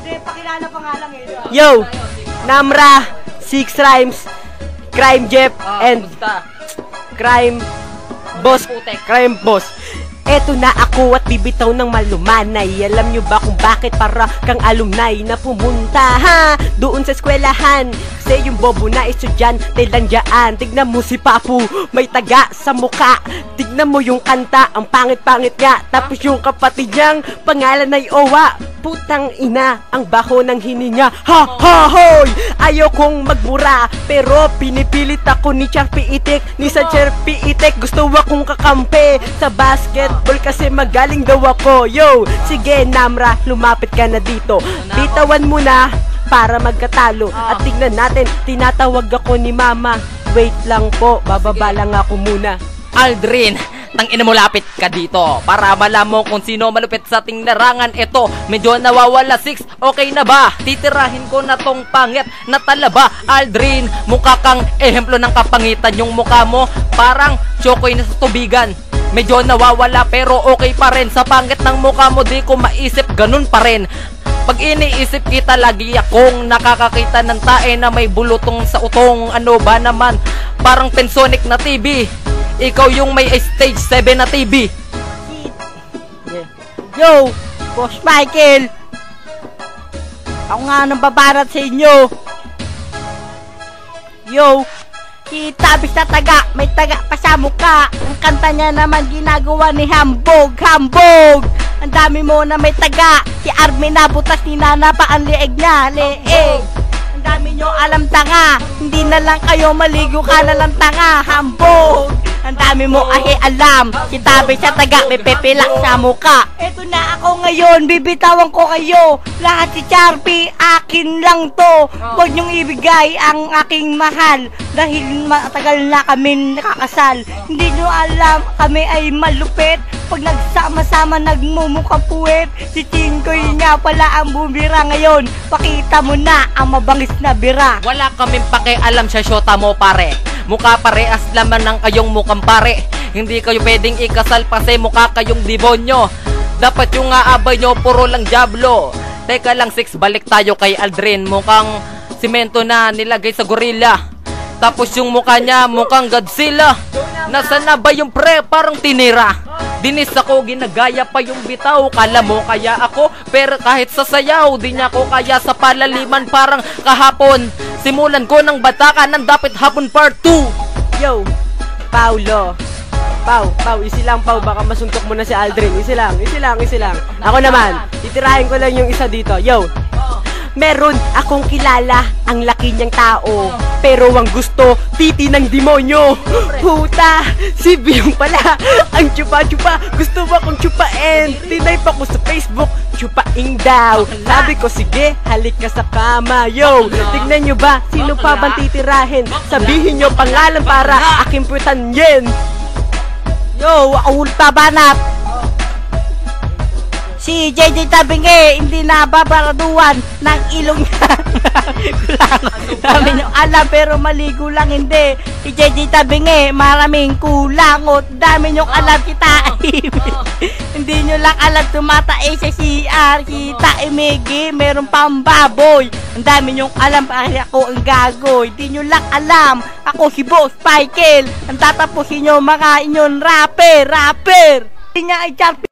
Hindi, pakilala pa nga lang eh. Yo! Namra, 6 Rhymes, Crime Jeff, and Crime Boss. Crime Boss. Eto na ako at bibitaw ng malumanay. Alam nyo ba kung bakit para kang alumni na pumunta ha? Doon sa eskwelahan. Kasi yung bobo na estudyante lang dyan. Tignan mo si Papu, may taga sa muka. Tignan mo yung kanta, ang pangit-pangit nga. Tapos yung kapatid niyang pangalan ay Owa. Putang ina, ang baho ng hininga. Ha ha hoy! Ayaw kong magmura, pero pinipilit ako ni Charpy Itik. Ni sa Charpy Itik, gusto akong kakampi sa basketball kasi magaling daw ako. Yo, sige Namra, lumapit ka na dito. Bitawan mo na para magkatalo. At tignan natin, tinatawag ako ni Mama. Wait lang po, bababa lang ako muna. Aldrin, nang ina mo lapit ka dito para malaman mo kung sino malupit sa ating larangan. Ito, medyo nawawala 6, okay na ba? Titirahin ko na tong pangit na talaba. Aldrin, mukha kang ehemplo ng kapangitan. Yung mukha mo parang chokoy na sa tubigan. Medyo nawawala pero okay pa rin. Sa pangit ng mukha mo di ko maisip, ganun pa rin. Pag iniisip kita lagi akong nakakakita ng tae na may bulutong sa utong. Ano ba naman? Parang Pensonic na TV. Ikaw yung may stage 7 na TV. Yo, Boss Michael. Ako nga nang babarat sa inyo. Yo, kitabis na taga, may taga pa sa mukha. Ang kanta niya naman ginagawa ni Hambog, Hambog. Ang dami mo na may taga. Si Armin na butas ni Nana pa ang lieg niya, leeg. Ang dami nyo alam tanga. Hindi na lang kayo maligo ka na lang tanga, Hambog. Ang dami mo ahe alam. Kitabi sa taga, may pepilak sa muka. Eto na ako ngayon, bibitawan ko kayo. Lahat si Charpy, akin lang to. Huwag niyong ibigay ang aking mahal. Dahil matagal na kami nakakasal. Hindi niyo alam, kami ay malupit. Pag nagsama-sama nagmumukha puwet. Si Chinkoy nga pala ang bumira ngayon. Pakita mo na ang mabangis na bira. Wala kaming pakialam sa syota mo pare. Mukha parehas laman ng kayong mukhang pare. Hindi kayo pwedeng ikasal kasi mukha kayong demonyo. Dapat yung aabay nyo puro lang diablo. Teka lang 6, balik tayo kay Aldrin. Mukhang simento na nilagay sa gorilla. Tapos yung mukha niya mukhang Godzilla. Nasaan na ba yung pre? Parang tinira. Dinis ako, ginagaya pa yung bitaw. Kala mo kaya ako, pero kahit sa sayaw di niya ako kaya sa palaliman. Parang kahapon simulan ko ng batakan ng dapat hapon part 2. Yo, Paulo. Pau, isi lang Pau, baka masuntok mo na si Aldrin. Isi lang. Ako naman, titirahin ko lang yung isa dito. Yo, meron akong kilala, ang laki niyang tao, pero ang gusto, titi ng demonyo. Puta, si Biyong pala, ang chupa-chupa, gusto mo akong chupain. Tinay pa ko sa Facebook, chupaing daw. Sabi ko, sige, halik ka sa kama. Yo, tignan nyo ba, sino pa bang titirahin? Sabihin nyo pangalan para aking putan yen. Yo, ako ultabanap. Si JJ Tabinge, hindi na babaraduan ng ilong niya. Dami nyo alam pero maligo lang hindi. Si JJ Tabinge, maraming kulangot. Dami nyo alam kita. Hindi nyo lang alam tumatae sa CR. Kita imigi, meron pang baboy. Ang dami nyo alam para ako ang gagoy. Hindi nyo lang alam, ako si Boss Michael. Ang tatapusin nyo mga inyon rapper. Hindi niya ay Charpy.